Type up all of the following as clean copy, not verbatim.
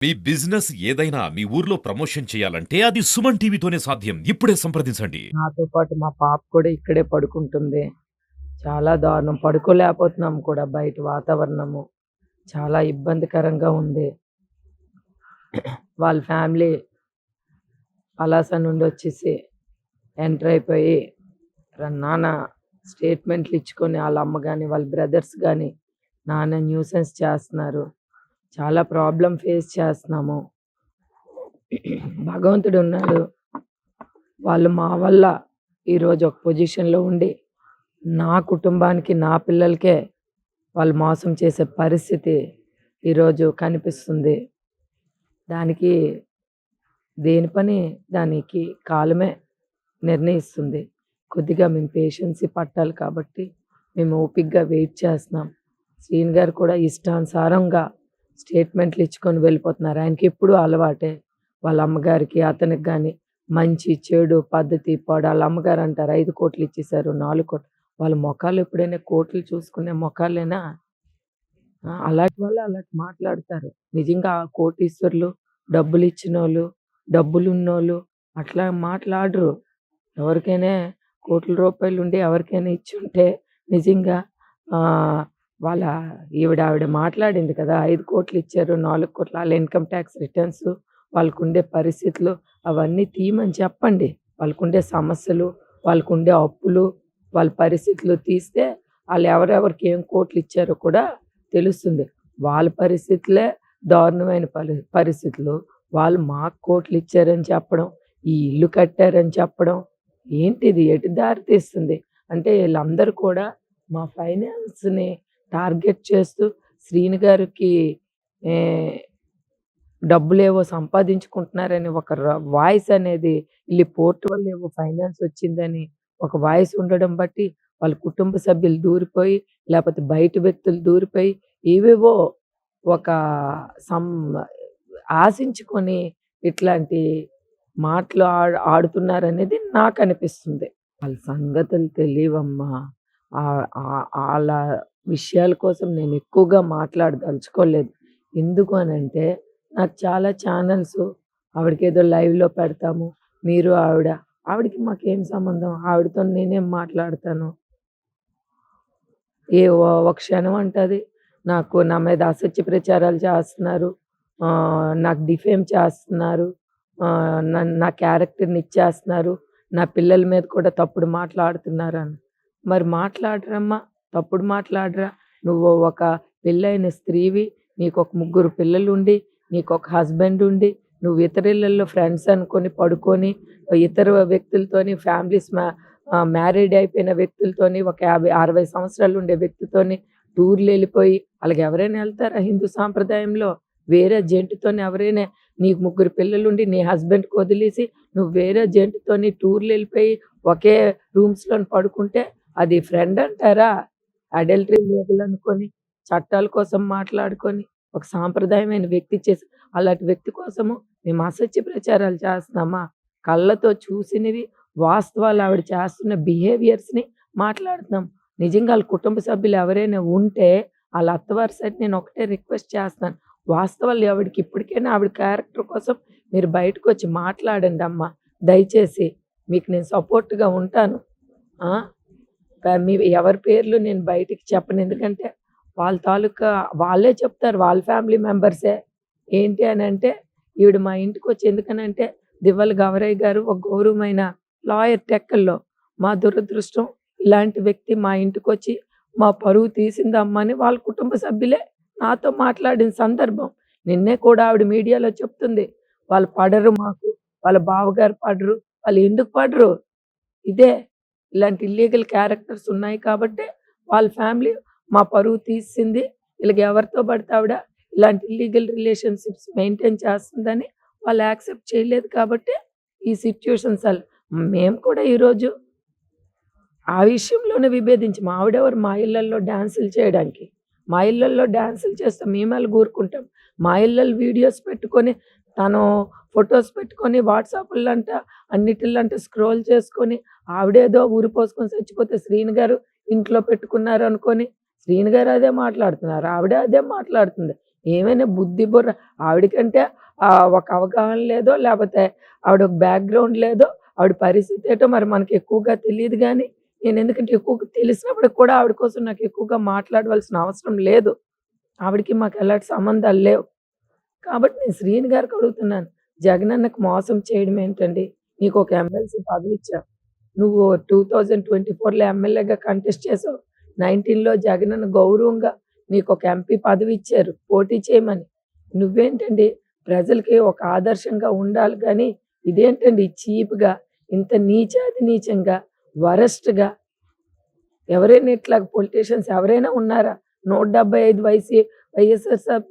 మీ business ఏదైనా మీ ఊర్లో promotion చేయాలంటే అది సుమన్ టీవీతోనే సాధ్యం. ఇప్పుడే సంప్రదించండి. నాతో పాటు మా పాప కూడా ఇక్కడే పడుకుంటుంది. చాలా దారుణం. పడుకోలేకపోతున్నాం కూడా బయట వాతావరణము. చాలా ఇబ్బందికరంగా ఉంది. వాళ్ళ ఫ్యామిలీ పలాస నుండి వచ్చేసి ఎంటర్ అయిపోయి నాన్న స్టేట్మెంట్లు ఇచ్చుకొని వాళ్ళ అమ్మ గాని, వాళ్ళ బ్రదర్స్ గాని నాన్న న్యూసెన్స్ చేస్తున్నారు. చాలా ప్రాబ్లమ్ ఫేస్ చేస్తున్నాము. భగవంతుడు ఉన్నాడు. వాళ్ళు మా వల్ల ఈరోజు ఒక పొజిషన్‌లో ఉండి, నా కుటుంబానికి, నా పిల్లలకే వాళ్ళు మోసం చేసే పరిస్థితి ఈరోజు కనిపిస్తుంది. దానికి దేని పని దానికి కాలమే నిర్ణయిస్తుంది. కొద్దిగా మేము పేషెన్సీ పట్టాలి కాబట్టి, మేము ఓపికగా వెయిట్ చేస్తున్నాం. శ్రీను గారు కూడా ఇష్టానుసారంగా స్టేట్మెంట్లు ఇచ్చుకొని వెళ్ళిపోతున్నారు. ఆయనకెప్పుడూ అలవాటే. వాళ్ళ అమ్మగారికి, అతనికి గాని మంచి, చెడు, పద్ధతి, పాడు ఆళ్ళ అమ్మగారు అంటారు 5,00,00,000 ఇచ్చేసారు, 4,00,00,000 వాళ్ళ మొఖాలు ఎప్పుడైనా కోట్లు చూసుకునే మొఖాలేనా? అలాంటి వాళ్ళు అలాంటి మాట్లాడతారు. నిజంగా ఆ కోటీశ్వరులు, డబ్బులిచ్చినోళ్ళు, డబ్బులున్నోళ్ళు అట్లా మాట్లాడరు. ఎవరికైనా కోట్ల రూపాయలుండి ఎవరికైనా ఇచ్చుంటే నిజంగా వాళ్ళ ఆవిడ మాట్లాడింది కదా! 5,00,00,000 ఇచ్చారు, 4,00,00,000 ఆళ్ళ ఇన్‌కమ్ టాక్స్ రిటర్న్స్, వాళ్ళకుండే పరిస్థితులు అవన్నీ తీయమని చెప్పండి. వాళ్ళకుండే సమస్యలు, వాళ్ళకుండే అప్పులు, వాళ్ళ పరిస్థితులు తీస్తే ఆళ్ళు ఎవరెవరికి ఏం కోట్లు ఇచ్చారో కూడా తెలుస్తుంది. వాళ్ళ పరిస్థితులే దారుణమైన పరిస్థితులు. వాళ్ళు మాకు కోట్లు ఇచ్చారని చెప్పడం, ఈ ఇల్లు కట్టారని చెప్పడం, ఏంటిది? ఎటు దారి తీస్తుంది? అంటే ఈళ్ళందరూ కూడా మా ఫైనాన్స్‌ని టార్గెట్ చేస్తూ శ్రీను గారికి ఏ డబ్బులేవో సంపాదించుకుంటున్నారని ఒక వాయిస్ అనేది ఈళ్ళ పోర్ట్ వల్ల ఏవో ఫైనాన్స్ వచ్చిందని ఒక వాయిస్ ఉండడం బట్టి వాళ్ళ కుటుంబ సభ్యులు దూరిపోయి, లేపోతే బయట వ్యక్తులు దూరిపోయి ఏవేవో ఒక సం ఆశించుకొని ఇట్లాంటి మాటలు ఆడుతున్నారనేది నాకనిపిస్తుంది. వాళ్ళ సంగతులు తెలీవమ్మా. ఆళ్ళ విషయాల కోసం నేను ఎక్కువగా మాట్లాడదలుచుకోలేదు. ఎందుకు అనంటే నాకు చాలా ఛానల్సు ఆవిడకేదో లైవ్‌లో పెడతాము. మీరు ఆవిడకి మాకేం సంబంధం? ఆవిడతో నేనేం మాట్లాడతాను? ఒక క్షణం అంటది, నా మీద అసత్య ప్రచారాలు చేస్తున్నారు. నాకు డిఫేమ్ చేస్తున్నారు. నా క్యారెక్టర్‌ని ఇచ్చేస్తున్నారు. నా పిల్లల మీద కూడా తప్పుడు మాట్లాడుతున్నారని. మరి మాట్లాడరమ్మా! తప్పుడు మాట్లాడరా? నువ్వు ఒక పెళ్ళైన స్త్రీవి. నీకొక ముగ్గురు పిల్లలుండి, నీకొక హస్బెండ్ ఉండి, నువ్వు ఇతరిళ్ళల్లో ఫ్రెండ్స్ అనుకోని పడుకొని, ఇతర వ్యక్తులతోని మ్యారీడ్ అయిపోయిన వ్యక్తులతోని ఒక 50, 60 సంవత్సరాలు ఉండే వ్యక్తితోని టూర్‌లెళ్ళిపోయి అలాగెవరైనా ఎళ్తారా హిందూ సాంప్రదాయంలో? వేరే జంటతోని ఎవరైనా నీకు ముగ్గురు పిల్లలుండి నీ హస్బెండ్‌కి వదిలేసి నువ్వు వేరే జంటతోని టూర్‌లెళ్ళిపోయి ఒకే రూమ్స్‌లోని పడుకుంటే అది ఫ్రెండ్ అంటారా? అడల్టరీ లీగల్ అనుకోని, చట్టాల కోసం మాట్లాడుకొని, ఒక సాంప్రదాయమైన వ్యక్తి చేసి అలాంటి వ్యక్తి కోసము మేము అసత్య ప్రచారాలు చేస్తున్నామా? కళ్ళతో చూసినవి, వాస్తవాలు ఆవిడ చేస్తున్న బిహేవియర్స్‌ని మాట్లాడుతున్నాం. నిజంగా ఆళ్ళ కుటుంబ సభ్యులు ఎవరైనా ఉంటే ఆళ్ళ అత్తవారి సైడ్ నేను ఒకటే రిక్వెస్ట్ చేస్తున్నాను. వాస్తవాలు ఆవిడకి ఇప్పటికైనా ఆవిడ క్యారెక్టర్ కోసం మీరు బయటకొచ్చి మాట్లాడండమ్మా. దయచేసి మీకు నేను సపోర్ట్‌గా ఉంటాను. ఆ! మీ ఎవరి పేర్లు నేను బయటికి చెప్పను. ఎందుకంటే వాళ్ళ తాలూకా వాళ్ళే చెప్తారు. వాళ్ళ ఫ్యామిలీ మెంబర్సే. ఏంటి అనంటే ఈవిడ మా ఇంటికొచ్చి ఎందుకనంటే దివ్వల గౌరయ్య గారు ఒక గౌరవమైన లాయర్ టెక్కల్లో. మా దురదృష్టం ఇలాంటి వ్యక్తి మా ఇంటికొచ్చి మా పరువు తీసిందమ్మా అని వాళ్ళ కుటుంబ సభ్యులే నాతో మాట్లాడిన సందర్భం. నిన్నే కూడా ఆవిడ మీడియాలో చెప్తుంది. వాళ్ళు పడరు మాకు. వాళ్ళ బావగారు పడరు. వాళ్ళు ఎందుకు పడరు? ఇదే. ఇలాంటి ఇల్లీగల్ క్యారెక్టర్స్ ఉన్నాయి కాబట్టే వాళ్ళ ఫ్యామిలీ మా పరువు తీసింది. ఈళ్ళకి ఎవరితో పడితే ఆవిడ ఇలాంటి ఇల్లీగల్ రిలేషన్‌షిప్స్ మెయింటైన్ చేస్తుందని వాళ్ళు యాక్సెప్ట్ చేయలేదు కాబట్టే ఈ సిట్యుయేషన్స్ మేము కూడా ఈరోజు ఆ విషయంలోనే విభేదించి మా ఆవిడెవరు మా ఇళ్లల్లో డాన్సులు చేయడానికి. మా ఇళ్లల్లో డాన్సులు చేస్తే మేమెలాగ ఊరుకుంటాం. మా ఇళ్లల్లో వీడియోస్ పెట్టుకొని తను ఫోటోస్ పెట్టుకొని వాట్సాపుల్లంట అన్నిటిల్లంట స్క్రోల్ చేసుకొని ఆవిడేదో ఊరిపోసుకొని చచ్చిపోతే శ్రీను గారు ఇంట్లో పెట్టుకున్నారనుకోని శ్రీను గారు అదే మాట్లాడుతున్నారు. ఆవిడ అదే మాట్లాడుతుంది. ఏమైనా బుద్ధి బుర్ర ఆవిడకంటే ఒక అవగాహన లేదో, లేపోతే ఆవిడ ఒక బ్యాక్‌గ్రౌండ్ లేదో, ఆవిడ పరిస్థితి ఏంటో మరి మనకి ఎక్కువగా తెలీదు గానీ, నేనెందుకంటే ఎక్కువగా తెలిసినప్పటికి కూడా ఆవిడ కోసం నాకు ఎక్కువగా మాట్లాడవలసిన అవసరం లేదు. ఆవిడకి మాకు ఎలాంటి సంబంధాలు లేవు. కాబట్టి నేను శ్రీని గారికి అడుగుతున్నాను. జగనన్నకి మోసం చేయడం ఏంటండి? నీకొక ఎమ్మెల్సీ పదవిచ్చారు. నువ్వు 2024లో ఎమ్మెల్యేగా కంటెస్ట్ చేసావు. 19లో జగనన్న గౌరవంగా నీకొక ఎంపీ పదవిచ్చారు పోటీ చేయమని. నువ్వేంటండి ప్రజలకి ఒక ఆదర్శంగా ఉండాలి గానీ, ఇదేంటండి చీప్‌గా, ఇంత నీచాతి నీచంగా, వరస్ట్‌గా ఎవరైనా ఇట్లాగ పొలిటీషియన్స్ ఎవరైనా ఉన్నారా? 175 వైఎస్ఆర్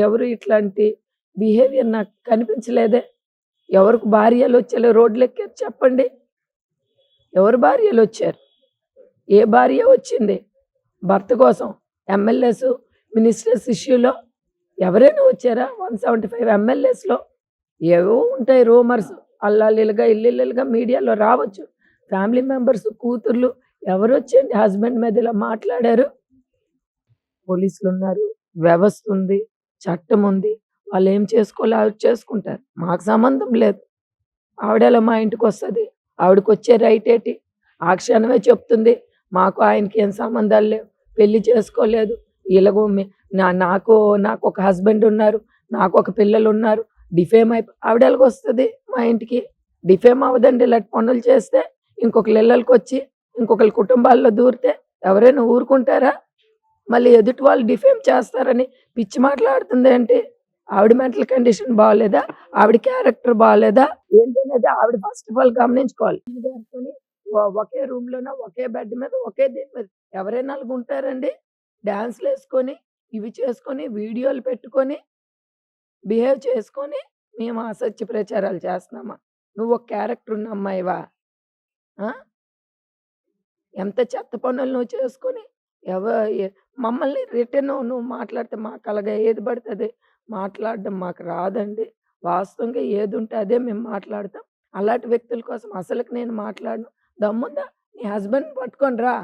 ఎవరు ఇట్లాంటి బిహేవియర్ నాకు కనిపించలేదే. ఎవరికి భార్యలొచ్చేలా రోడ్లెక్కారు చెప్పండి? ఎవరి భార్యలొచ్చారు? ఏ భార్య వచ్చింది భర్త కోసం? ఎమ్మెల్యేస్, మినిస్టర్స్ ఇష్యూలో ఎవరైనా వచ్చారా? 175 ఎమ్మెల్యేస్‌లో ఏవో ఉంటాయి రూమర్స్. అల్లాలిలుగా, ఇల్లిల్లుగా మీడియాలో రావచ్చు. ఫ్యామిలీ మెంబర్స్, కూతుర్లు ఎవరొచ్చండి హస్బెండ్ మీద ఇలా మాట్లాడారు? పోలీసులున్నారు, వ్యవస్థుంది, చట్టముంది. వాళ్ళేం చేసుకోవాలో ఆవిడ చేసుకుంటారు. మాకు సంబంధం లేదు. ఆవిడెలా మా ఇంటికొస్తది? ఆవిడకొచ్చే రైట్ ఏటి? ఆ క్షణమే చెప్తుంది. మాకు ఆయనకి ఏం సంబంధాలు లేవు. పెళ్లి చేసుకోలేదు. ఇలాగో నాకు నాకొక హస్బెండ్ ఉన్నారు. నాకొక పిల్లలున్నారు. డిఫేమ్ ఆవిడెలాగొస్తది మా ఇంటికి? డిఫేమ్ అవ్వదండి ఇలాంటి పనులు చేస్తే. ఇంకొకళ్ళ ఇళ్ళలకొచ్చి, ఇంకొకళ్ళ కుటుంబాల్లో దూరితే ఎవరైనా ఊరుకుంటారా? మళ్ళీ ఎదుటి వాళ్ళు డిఫేమ్ చేస్తారని పిచ్చి మాట్లాడుతుందేంటి? ఆవిడ మెంటల్ కండిషన్ బాలేదా? ఆవిడ క్యారెక్టర్ బాలేదా? ఏంటనేది ఆవిడ ఫస్ట్ ఆఫ్ ఆల్ గమనించుకోవాలి. ఈయన గారితోని ఒకే రూమ్‌లోన, ఒకే బెడ్ మీద, ఒకే దీని మీద ఎవరైనా అలాగుంటారండి? డాన్స్‌లేసుకొని, ఇవి చేసుకొని, వీడియోలు పెట్టుకొని, బిహేవ్ చేసుకొని, మేము అసత్య ప్రచారాలు చేస్తున్నామా? నువ్వొక క్యారెక్టర్ ఉన్న అమ్మాయివా? ఆ! ఎంత చెత్త పనులు నువ్వు చేసుకొని ఎవ ఎ మమ్మల్ని రిటర్న్ నువ్వు మాట్లాడితే మాకలాగా ఏది పడితే అదే మాట్లాడడం మాకు రాదండి. వాస్తవంగా ఏదుంటే అదే మేము మాట్లాడతాం. అలాంటి వ్యక్తుల కోసం అసలకి నేను మాట్లాడను. దమ్ముందా నీ హస్బెండ్‌ని పట్టుకొని రా.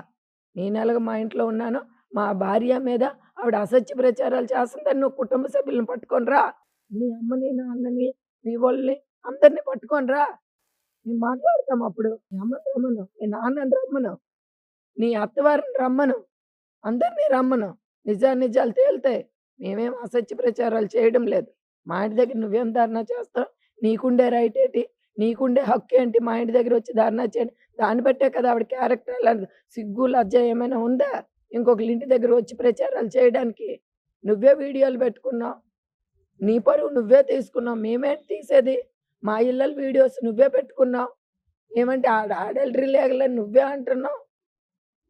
నేనెలాగ మా ఇంట్లో ఉన్నానో, మా భార్య మీద ఆవిడ అసత్య ప్రచారాలు చేస్తుందని నువ్వు కుటుంబ సభ్యులను పట్టుకొని రా. నీ అమ్మని, నాన్నని, మీ వోళ్ళని అందరిని పట్టుకొని రా. మేము మాట్లాడతాం అప్పుడు. మీ అమ్మని రమ్మను, మీ నాన్నని రమ్మను. నీ అత్తవారిని రమ్మను. అందరిని రమ్మను. నిజానిజాలు తేలుతాయి. మేమేం అసత్య ప్రచారాలు చేయడం లేదు. మా ఇంటి దగ్గర నువ్వేం ధర్నా చేస్తావు? నీకుండే రైట్ ఏటి? నీకుండే హక్కేంటి మా ఇంటి దగ్గరొచ్చి ధర్నా చేయడం? దాన్ని బట్టే కదా ఆవిడ క్యారెక్టర్ అలాంటిది. సిగ్గు, లజ్జ ఏమైనా ఉందా? ఇంకొకళ్ళ ఇంటి దగ్గర వచ్చి ప్రచారాలు చేయడానికి. నువ్వే వీడియోలు పెట్టుకున్నావు. నీ పరువు నువ్వే తీసుకున్నావు. మేమేంటి తీసేది? మా ఇళ్ళల వీడియోస్ నువ్వే పెట్టుకున్నావు. ఏమంటే అడల్టరీ లీగలని నువ్వే అంటున్నావు.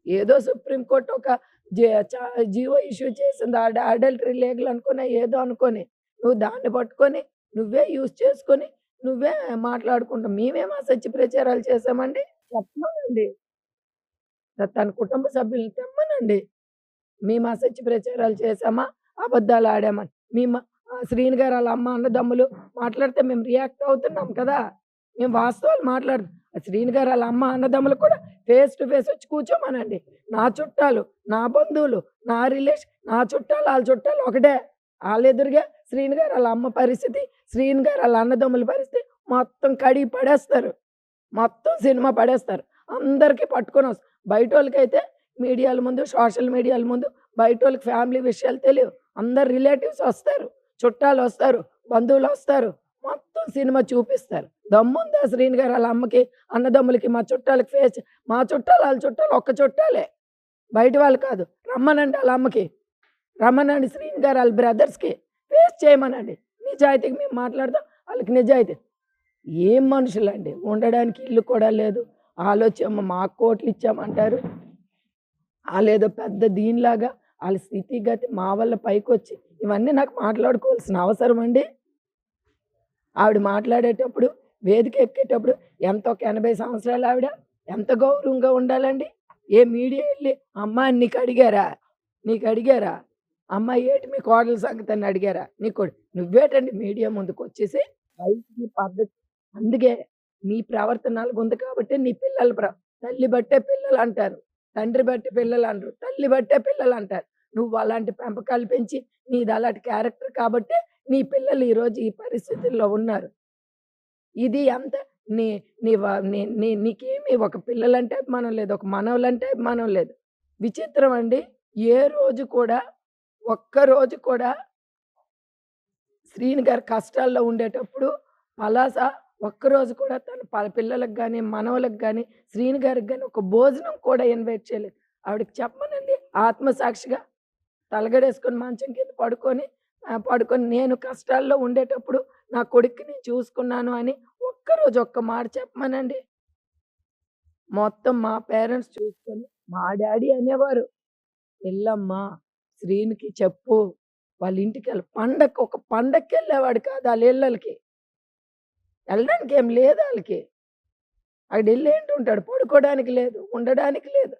ఏదో సుప్రీం కోర్ట్ ఒక జే చ జీవో ఇష్యూ చేసింది. అడల్టరీ లీగల్ అనుకోని ఏదో అనుకోని. నువ్వు దాన్ని పట్టుకొని నువ్వే యూజ్ చేసుకొని నువ్వే మాట్లాడుకుంటావు. మేమేం అసత్య ప్రచారాలు చేశామండి? చెప్పమనండి. తన కుటుంబ సభ్యుల్ని తెమ్మనండి. మేము అసత్య ప్రచారాలు చేశామా? అబద్ధాలు ఆడామా? శ్రీను గారు ఆళ్ళ అమ్మ, అన్నదమ్ములు మాట్లాడితే మేము రియాక్ట్ అవుతున్నాం కదా! మేము వాస్తవాలు మాట్లాడుతున్నాం. శ్రీను గారు ఆళ్ళ అమ్మ, అన్నదమ్ములు కూడా ఫేస్ టు ఫేస్ వచ్చి కూర్చోమనండి. నా చుట్టాలు, నా బంధువులు, నా చుట్టాలు, ఆళ్ళ చుట్టాలు ఒకటే. ఆళ్ళెదురుగా శ్రీను గారు ఆళ్ళ అమ్మ పరిస్థితి, శ్రీను గారు ఆళ్ళ అన్నదమ్ముల పరిస్థితి మొత్తం కడిగి పడేస్తారు. మొత్తం సినిమా పడేస్తారు. అందరికి పట్టుకొనొస్ బయటోళ్ళకైతే మీడియాల ముందు, సోషల్ మీడియాల ముందు బయటోళ్ళకి ఫ్యామిలీ విషయాలు తెలియవు. అందరు రిలేటివ్స్ ఒస్తారు. చుట్టాలొస్తారు. బంధువులొస్తారు. మొత్తం సినిమా చూపిస్తారు. దమ్ముందా శ్రీను గారు ఆళ్ళ అమ్మకి, అన్నదమ్ములకి, మా చుట్టాలకి మా చుట్టాలు, ఆళ్ళ చుట్టాలు ఒక్క చుట్టాలే. బయట వాళ్ళు కాదు. రమ్మనండి ఆళ్ళ అమ్మకి. రమ్మనండి శ్రీను గారు ఆళ్ళ బ్రదర్స్‌కి. ఫేస్ చేయమనండి. నిజాయితీగా మేము మాట్లాడతాం. ఆళ్ళకి నిజాయితీ. ఏం మనుషులండి. ఉండడానికి ఇల్లు కూడా లేదు. ఆళ్ళొచ్చేమో మాకు కోట్లిచ్చామంటారు. ఆళ్ళేదో పెద్ద దీనిలాగా ఆళ్ళ స్థితిగతి మా వల్ల పైకొచ్చి ఇవన్నీ నాకు మాట్లాడుకోవాల్సిన అవసరమండి? ఆవిడ మాట్లాడేటప్పుడు, వేదిక ఎక్కేటప్పుడు ఎంత ఒక 80 సంవత్సరాలు ఆవిడ. ఎంత గౌరవంగా ఉండాలండి? ఏ మీడియా ఎళ్లి "అమ్మా నీకడిగారా? నీకడిగారా? అమ్మా ఏటి మీ కోడలు సంగతని అడిగారా?" నువ్వేటండి మీడియా ముందుకొచ్చేసి వయసుకి పద్ధతి అందుకే నీ ప్రవర్తన అలాగుంది కాబట్టి నీ పిల్లలు తల్లి బట్టే పిల్లలంటారు. తండ్రి బట్టి పిల్లలనరు. తల్లి బట్టే పిల్లలంటారు. నువ్వు అలాంటి పెంపకాలు పెంచి నీది అలాంటి క్యారెక్టర్ కాబట్టే నీ పిల్లలు ఈరోజు ఈ పరిస్థితుల్లో ఉన్నారు. ఇది అంత నీ నీ వ నీ నీ నీకేమి ఒక పిల్లలంటే అభిమానం లేదు. ఒక మనవలంటే అభిమానం లేదు. విచిత్రం అండి. ఏ రోజు కూడా ఒక్కరోజు కూడా శ్రీను గారు కష్టాల్లో ఉండేటప్పుడు పలాస ఒక్కరోజు కూడా తన పిల్లలకి గాని, మనవళ్ళకి గాని, శ్రీను గారికి గాని ఒక భోజనం కూడా ఇన్వైట్ చేయలేదు. ఆవిడకి చెప్పమనండి ఆత్మసాక్షిగా తలగడేసుకొని మంచం కింద పడుకొని నేను కష్టాల్లో ఉండేటప్పుడు నా కొడుక్కి నేను చూసుకున్నాను అని ఒక్కరోజు ఒక్క మాట చెప్పమనండి. మొత్తం మా పేరెంట్స్ చూసుకొని మా డ్యాడీ అనేవారు, "ఎల్లమ్మా శ్రీనుకి చెప్పు వాళ్ళ ఇంటికెళ్ళి" ఒక పండక్కెళ్ళేవాడు కాదు ఆళ్ళిళ్ళలకి. ఎళ్ళడానికి ఏం లేదు ఆళ్ళకి. ఆడెళ్ళి ఏంటుంటాడు? పడుకోవడానికి లేదు, ఉండడానికి లేదు.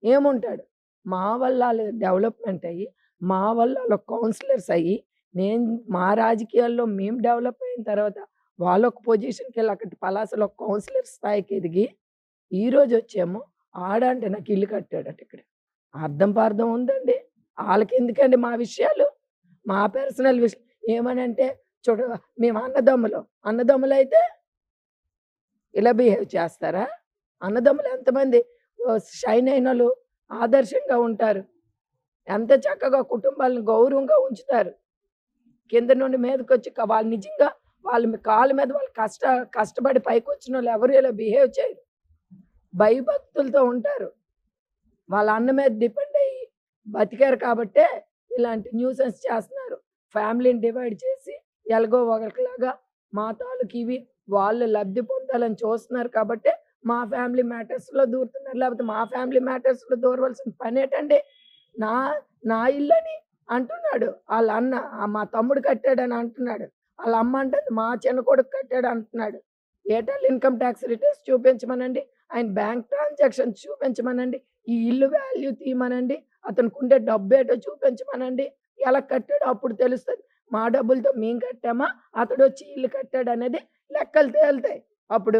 ఏముంటాడు? మా వల్ల ఆళ్ళు డెవలప్‌మెంట్ అయ్యి, మా వల్ల ఆళ్ళు కౌన్సిలర్స్ అయ్యి, మా రాజకీయాల్లో మేము డెవలప్ అయిన తర్వాత వాళ్ళొక పొజిషన్‌కెళ్ళి అక్కడ పలాసలో కౌన్సిలర్ స్థాయికి ఎదిగి, ఈరోజొచ్చేమో ఆడంటే నాకు ఇల్లు కట్టాడట ఇక్కడ. అర్థం పర్థం ఉందండి. ఆళ్ళకెందుకండి మా విషయాలు? మా పర్సనల్ ఏమనంటే చూడు మేము అన్నదమ్ములం. అన్నదమ్ములైతే ఇలా బిహేవ్ చేస్తారా? అన్నదమ్ములు ఎంతమంది షైన్ అయినోళ్ళు ఆదర్శంగా ఉంటారు. ఎంత చక్కగా కుటుంబాలను గౌరవంగా ఉంచుతారు. కింద నుండి మీదకొచ్చి వాళ్ళు నిజంగా వాళ్ళ కాళ్ళ మీద వాళ్ళు కష్టపడి పైకొచ్చినోళ్ళు ఎవరు ఇలా బిహేవ్ చేయరు. భయభక్తులతో ఉంటారు. వాళ్ళ అన్న మీద డిపెండ్ అయ్యి బతికారు కాబట్టే ఇలాంటి న్యూసెన్స్ చేస్తున్నారు. ఫ్యామిలీని డివైడ్ చేసి ఎలాగో ఒకలాగా మా తాలూకు ఇవి వాళ్ళు లబ్ధి పొందాలని చూస్తున్నారు కాబట్టే మా ఫ్యామిలీ మ్యాటర్స్‌లో దూరుతున్నారు. లేకపోతే మా ఫ్యామిలీ మ్యాటర్స్‌లో దూరవలసిన పనేటండి? నా నా ఇల్లని అంటున్నాడు. ఆళ్ళ అన్న మా తమ్ముడు కట్టాడని అంటున్నాడు. ఆళ్ళ అమ్మ అంటుంది మా చిన్న కొడుకు కట్టాడు అంటున్నాడు. ఏటల్ ఇన్‌కమ్ టాక్స్ రిటర్న్స్ చూపించమనండి. ఆయన బ్యాంక్ ట్రాన్సాక్షన్స్ చూపించమనండి. ఈ ఇల్లు వాల్యూ తీయమనండి. అతనికుండే డబ్బేటో చూపించమనండి. ఎలా కట్టాడో అప్పుడు తెలుస్తది. మా డబ్బులతో మేము కట్టామా? అతడొచ్చి ఇల్లు కట్టాడనేది లెక్కలు తేలుతాయి. అప్పుడు